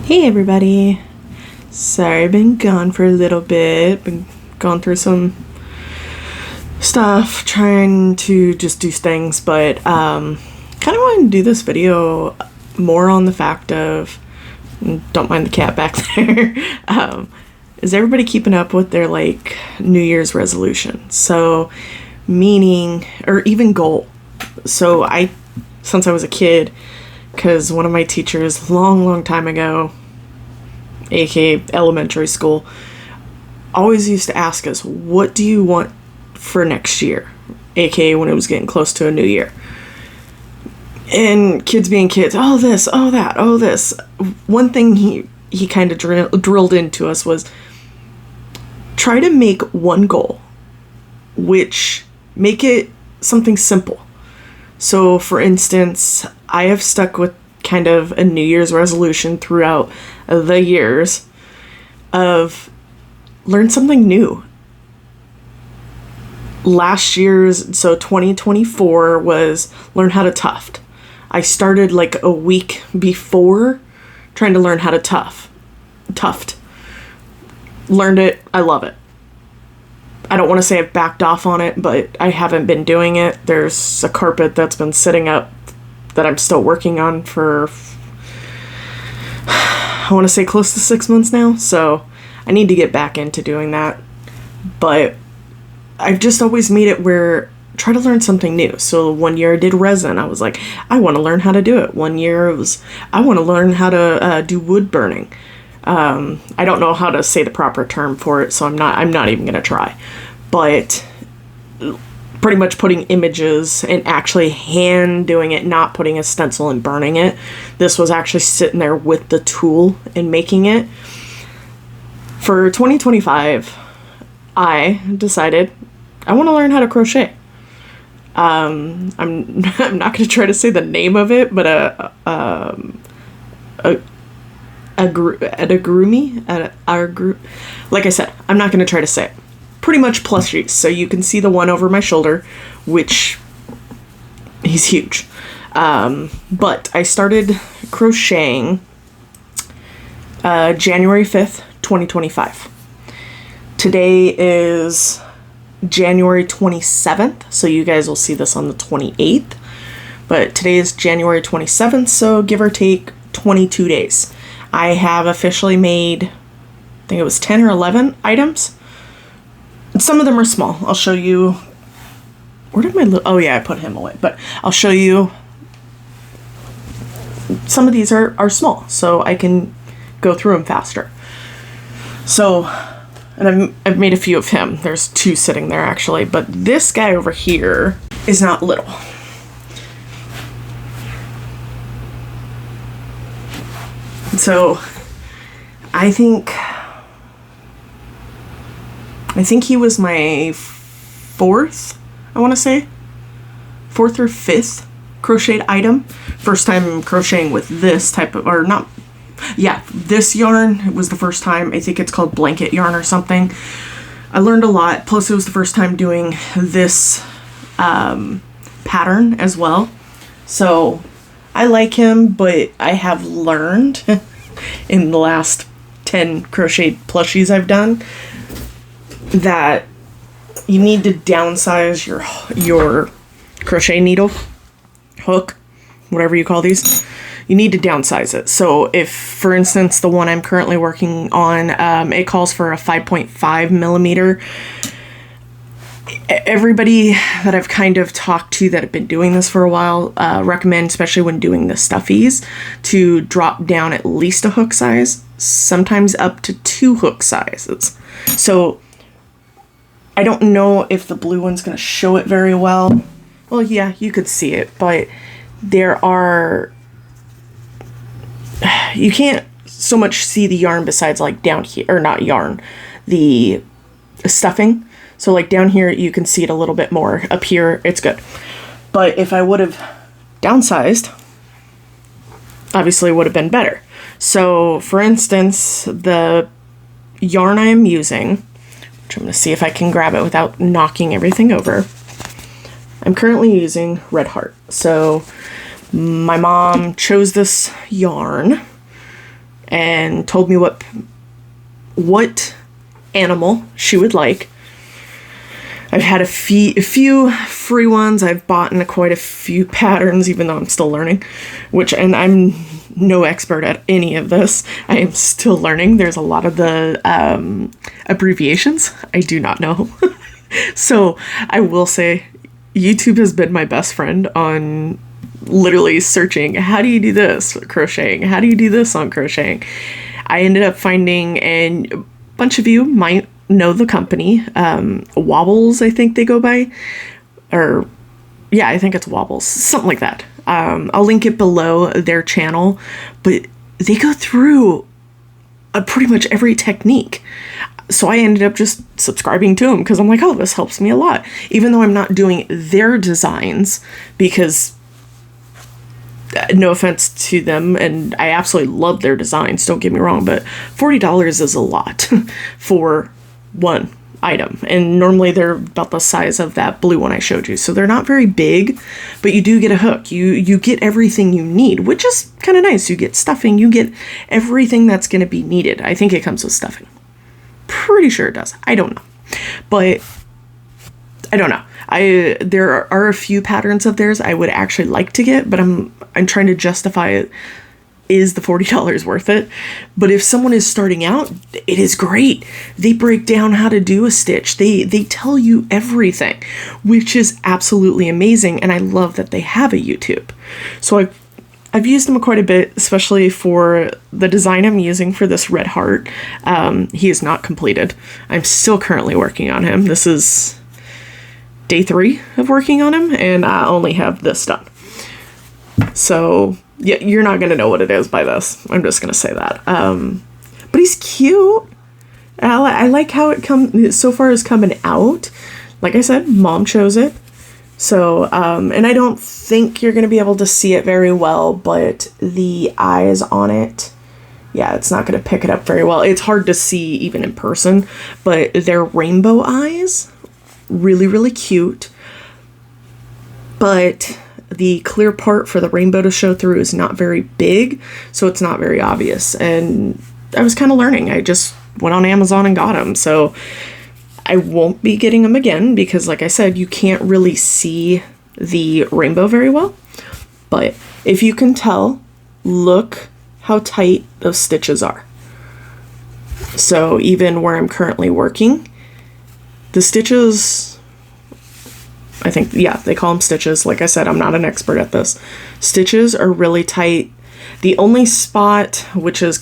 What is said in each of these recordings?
Hey everybody! Sorry I've been gone for a little bit, been going through some stuff, trying to just do things, but kind of wanted to do this video more on the fact of, don't mind the cat back there, is everybody keeping up with their like New Year's resolution? So meaning, or even goal. So since I was a kid, because one of my teachers long time ago, aka elementary school, always used to ask us, what do you want for next year? Aka when it was getting close to a new year. And kids being kids, oh this, oh that, oh this. One thing he kind of drilled into us was, try to make one goal, which make it something simple. So for instance, I have stuck with kind of a New Year's resolution throughout the years of learn something new. Last year's, so 2024 was learn how to tuft. I started like a week before trying to learn how to tuft. Learned it. I love it. I don't want to say I've backed off on it, but I haven't been doing it. There's a carpet that's been sitting up that I'm still working on for, I want to say close to 6 months now. So I need to get back into doing that. But I've just always made it where try to learn something new. So 1 year I did resin. I was like, I want to learn how to do it. 1 year it was, I want to learn how to do wood burning. I don't know how to say the proper term for it, so I'm not even gonna try. But pretty much putting images and actually hand doing it, not putting a stencil and burning it. This was actually sitting there with the tool and making it. For 2025, I decided I want to learn how to crochet. I'm not gonna try to say the name of it, but like I said, I'm not going to try to say it. Pretty much plushies. So you can see the one over my shoulder, which he's huge. But I started crocheting January 5th, 2025. Today is January 27th, so you guys will see this on the 28th. But today is January 27th, so give or take 22 days. I have officially made, I think it was 10 or 11 items. Some of them are small. I'll show you. Where did my, oh yeah, I put him away. But I'll show you. Some of these are small, so I can go through them faster. So, and I've made a few of him. There's 2 sitting there actually. But this guy over here is not little. So, I think he was my 4th, I want to say, 4th or 5th crocheted item. First time crocheting with this type of, or not, yeah, this yarn. It was the first time. I think it's called blanket yarn or something. I learned a lot. Plus, it was the first time doing this pattern as well. So, I like him, but I have learned in the last 10 crochet plushies I've done that you need to downsize your crochet needle, hook, whatever you call these. You need to downsize it. So if, for instance, the one I'm currently working on, it calls for a 5.5 millimeter. Everybody that I've kind of talked to that have been doing this for a while recommend, especially when doing the stuffies, to drop down at least a hook size, sometimes up to 2 hook sizes. So I don't know if the blue one's going to show it very well. Well, yeah, you could see it, but there are, you can't so much see the yarn besides like down here, or not yarn, the stuffing. So like down here, you can see it a little bit more. Up here, it's good. But if I would have downsized, obviously it would have been better. So for instance, the yarn I am using, which I'm going to see if I can grab it without knocking everything over. I'm currently using Red Heart. So my mom chose this yarn and told me what animal she would like. I've had a few free ones. I've bought in quite a few patterns, even though I'm still learning, and I'm no expert at any of this. I am still learning. There's a lot of the abbreviations I do not know. So I will say YouTube has been my best friend on literally searching, how do you do this crocheting? How do you do this on crocheting? I ended up finding, and a bunch of you might know the company, Wobbles, I think they go by, or yeah, I think it's Wobbles, something like that. I'll link it below their channel, but they go through pretty much every technique. So I ended up just subscribing to them because I'm like, oh, this helps me a lot. Even though I'm not doing their designs, because no offense to them, and I absolutely love their designs, don't get me wrong, but $40 is a lot for one item. And normally they're about the size of that blue one I showed you. So they're not very big, but you do get a hook. You get everything you need, which is kind of nice. You get stuffing, you get everything that's going to be needed. I think it comes with stuffing. Pretty sure it does. I don't know. But I don't know. There are a few patterns of theirs I would actually like to get, but I'm trying to justify it. Is the $40 worth it? But if someone is starting out, it is great. They break down how to do a stitch. They tell you everything, which is absolutely amazing. And I love that they have a YouTube. So I've used them quite a bit, especially for the design I'm using for this red heart. He is not completed. I'm still currently working on him. This is day 3 of working on him, and I only have this done. So yeah, you're not going to know what it is by this. I'm just going to say that. But he's cute. I like how it so far is coming out. Like I said, Mom chose it. So, and I don't think you're going to be able to see it very well, but the eyes on it, yeah, it's not going to pick it up very well. It's hard to see even in person, but they're rainbow eyes. Really, really cute. But the clear part for the rainbow to show through is not very big, so it's not very obvious. And I was kind of learning. I just went on Amazon and got them. So I won't be getting them again because, like I said, you can't really see the rainbow very well. But if you can tell, look how tight those stitches are. So even where I'm currently working, the stitches, I think, yeah, they call them stitches. Like I said, I'm not an expert at this. Stitches are really tight. The only spot, which is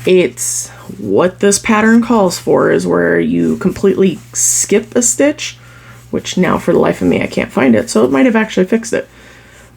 it's what this pattern calls for, is where you completely skip a stitch, which now for the life of me I can't find it, so it might have actually fixed it.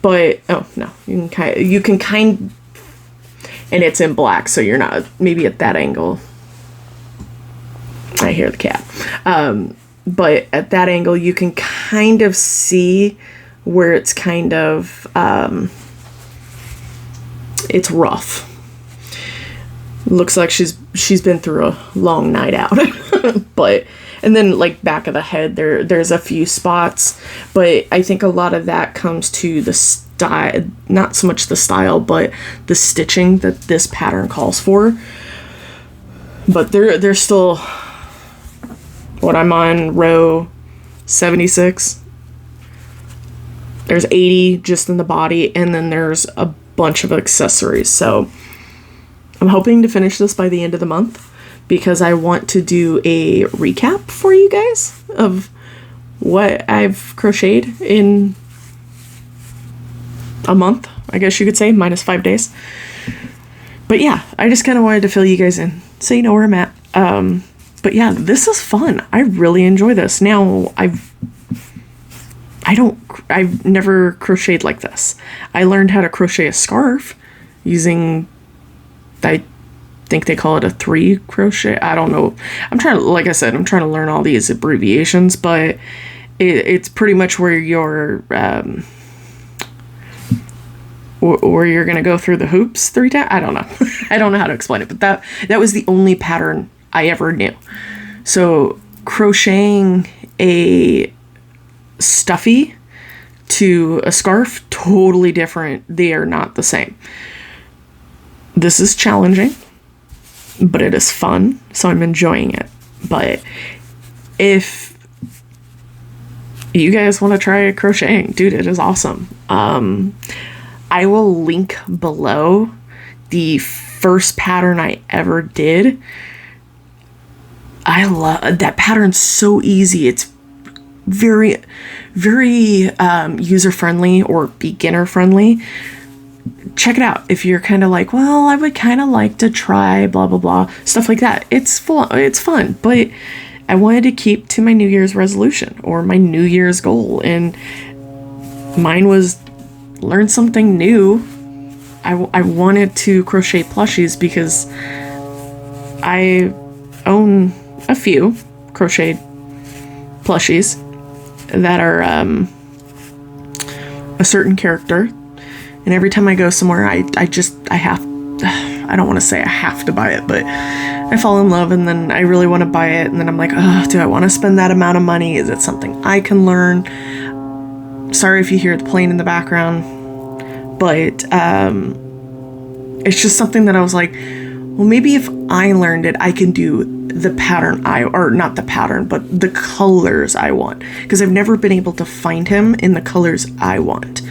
But oh no, you can kind, and it's in black, so you're not maybe at that angle. I hear the cat. But at that angle you can kind of see where it's kind of it's rough. Looks like she's been through a long night out. But and then like back of the head there's a few spots, but I think a lot of that comes to the style, not so much the style, but the stitching that this pattern calls for. But they're still, what, I'm on row 76. There's 80 just in the body, and then there's a bunch of accessories. So I'm hoping to finish this by the end of the month because I want to do a recap for you guys of what I've crocheted in a month, I guess you could say, minus 5 days. But yeah, I just kind of wanted to fill you guys in so you know where I'm at. But yeah, this is fun. I really enjoy this. Now, I've never crocheted like this. I learned how to crochet a scarf using, I think they call it a 3 crochet. I don't know. Like I said, I'm trying to learn all these abbreviations, but it's pretty much where you're going to go through the hoops 3 times. I don't know. I don't know how to explain it, but that was the only pattern I ever knew. So crocheting a stuffy to a scarf, totally different. They are not the same. this is challenging, but it is fun, so I'm enjoying it. But if you guys want to try crocheting, dude, it is awesome. I will link below the first pattern I ever did. I love that pattern. So easy. It's very, very user-friendly or beginner-friendly. Check it out if you're kind of like, well, I would kind of like to try blah blah blah, stuff like that. It's fun, but I wanted to keep to my New Year's resolution or my New Year's goal, and mine was learn something new. I wanted to crochet plushies because I own a few crocheted plushies that are a certain character. And every time I go somewhere, I don't want to say I have to buy it, but I fall in love and then I really want to buy it. And then I'm like, oh, do I want to spend that amount of money? Is it something I can learn? Sorry if you hear the plane in the background, but it's just something that I was like, well, maybe if I learned it, I can do the pattern or not the pattern, but the colors I want. Because I've never been able to find him in the colors I want.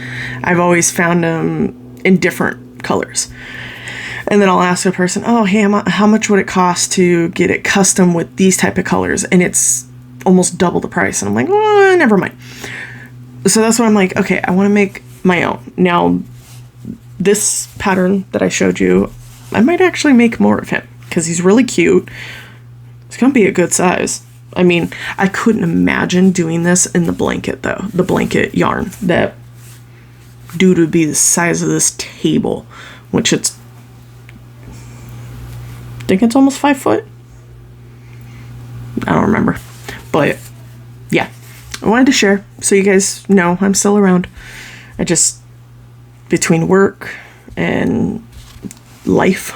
I've always found him in different colors. And then I'll ask a person, oh, hey, how much would it cost to get it custom with these type of colors? And it's almost double the price. And I'm like, oh, never mind. So that's why I'm like, okay, I want to make my own. Now, this pattern that I showed you, I might actually make more of him because he's really cute. It's going to be a good size. I mean, I couldn't imagine doing this in the blanket, though. The blanket yarn. That dude would be the size of this table, which I think it's almost 5 foot. I don't remember. But, yeah. I wanted to share so you guys know I'm still around. I just, between work and life,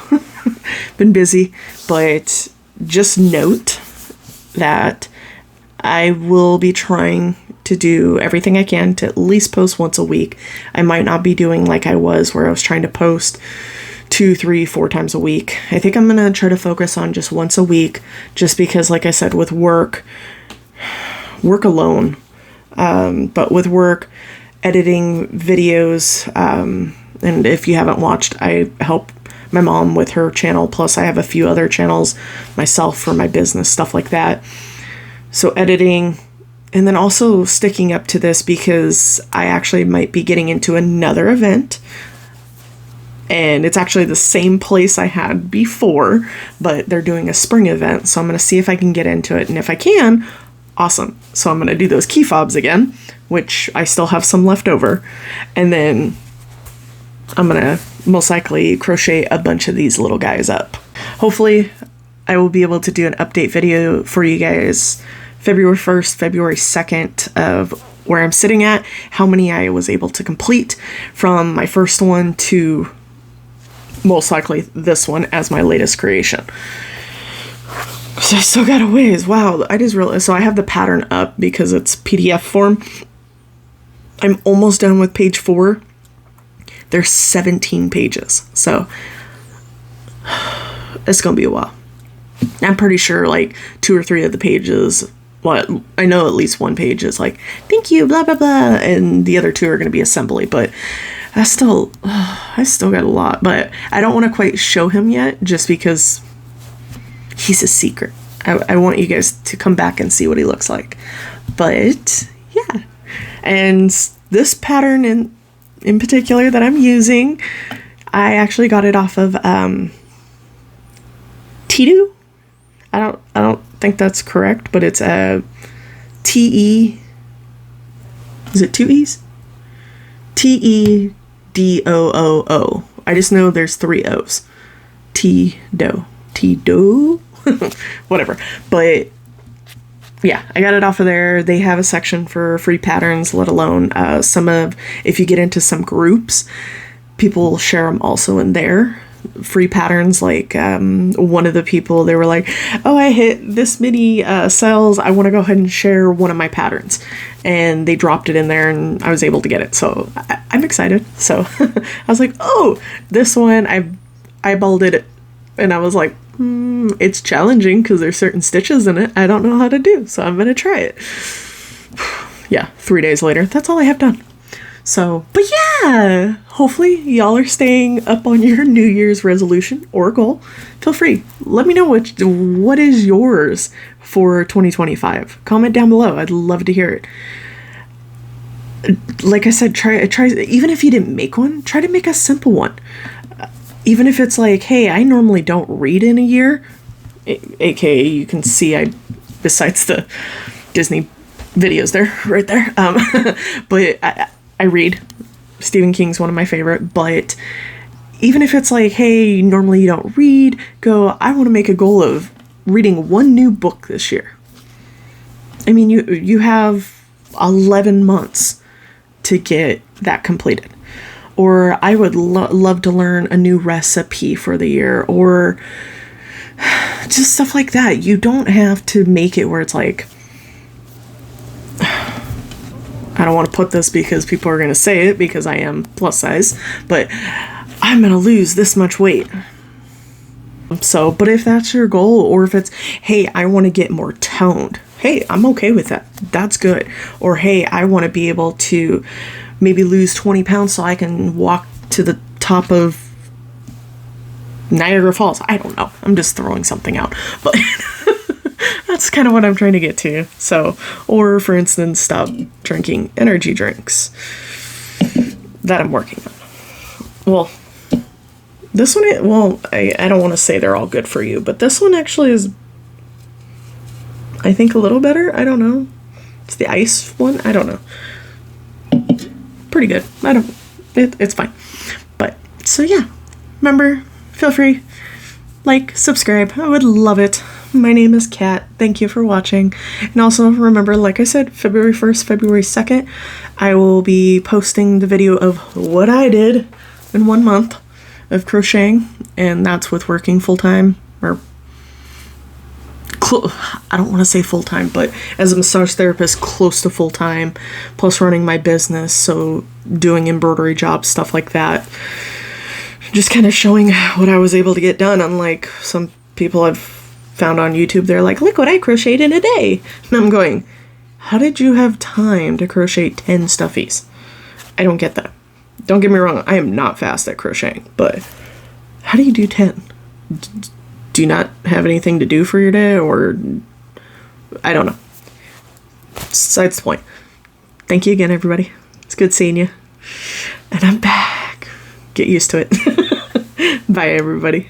been busy, but just note that I will be trying to do everything I can to at least post once a week. I might not be doing like I was, where I was trying to post 2, 3, 4 times a week. I think I'm gonna try to focus on just once a week, just because, like I said, with work alone, but with work, editing videos, and if you haven't watched, I help my mom with her channel, plus I have a few other channels myself for my business, stuff like that. So editing, and then also sticking up to this because I actually might be getting into another event, and it's actually the same place I had before, but they're doing a spring event, so I'm going to see if I can get into it, and if I can, awesome. So I'm going to do those key fobs again, which I still have some left over, and then I'm going to most likely crochet a bunch of these little guys up. Hopefully I will be able to do an update video for you guys February 1st, February 2nd of where I'm sitting at, how many I was able to complete from my first one to most likely this one as my latest creation. So I still got a ways. Wow, I just realized, so I have the pattern up because it's PDF form. I'm almost done with page 4. There's 17 pages, so it's gonna be a while. I'm pretty sure like 2 or 3 of the pages, well, I know at least one page is like, thank you, blah, blah, blah, and the other 2 are gonna be assembly, but I still got a lot, but I don't want to quite show him yet, just because he's a secret. I want you guys to come back and see what he looks like. But, yeah. And this pattern in particular that I'm using, I actually got it off of Tedooo. I don't think that's correct, but it's a T-E. Is it 2 E's? Tedooo. I just know there's 3 O's. Tedooo. Whatever. But yeah, I got it off of there. They have a section for free patterns, let alone if you get into some groups, people share them also in there. Free patterns, like one of the people, they were like, oh, I hit this many sales, I want to go ahead and share one of my patterns, and they dropped it in there and I was able to get it, so I'm excited. So I was like, oh, this one, I eyeballed it and I was like, it's challenging because there's certain stitches in it I don't know how to do, so I'm gonna try it. Yeah, 3 days later, that's all I have done. So, but yeah, hopefully y'all are staying up on your New Year's resolution or goal. Feel free. Let me know what is yours for 2025. Comment down below. I'd love to hear it. Like I said, try even if you didn't make one, try to make a simple one. Even if it's like, hey, I normally don't read in a year, aka you can see besides the Disney videos there, right there, but I read. Stephen King's one of my favorite, but even if it's like, hey, normally you don't read, I want to make a goal of reading one new book this year. I mean, you have 11 months to get that completed. Or I would love to learn a new recipe for the year, or just stuff like that. You don't have to make it where it's like, I don't want to put this because people are going to say it because I am plus size, but I'm going to lose this much weight. So, but if that's your goal, or if it's, hey, I want to get more toned, hey, I'm okay with that. That's good. Or, hey, I want to be able to maybe lose 20 pounds so I can walk to the top of Niagara Falls. I don't know. I'm just throwing something out, but that's kind of what I'm trying to get to. So, or for instance, stop drinking energy drinks. That I'm working on. Well, this one, I don't want to say they're all good for you, but this one actually is, I think, a little better. I don't know. It's the ice one. I don't know. Pretty good. It's fine. But, so yeah. Remember, feel free. Like, subscribe. I would love it. My name is Katt. Thank you for watching. And also remember, like I said, February 1st, February 2nd, I will be posting the video of what I did in 1 month of crocheting. And that's with working full-time, or I don't want to say full-time, but as a massage therapist, close to full-time, plus running my business, so doing embroidery jobs, stuff like that. Just kind of showing what I was able to get done, unlike some people I've found on YouTube. They're like, look what I crocheted in a day. And I'm going, how did you have time to crochet 10 stuffies? I don't get that. Don't get me wrong, I am not fast at crocheting, but how do you do 10? Do you not have anything to do for your day, or I don't know. Besides the point. Thank you again, everybody. It's good seeing you. And I'm back. Get used to it. Bye, everybody.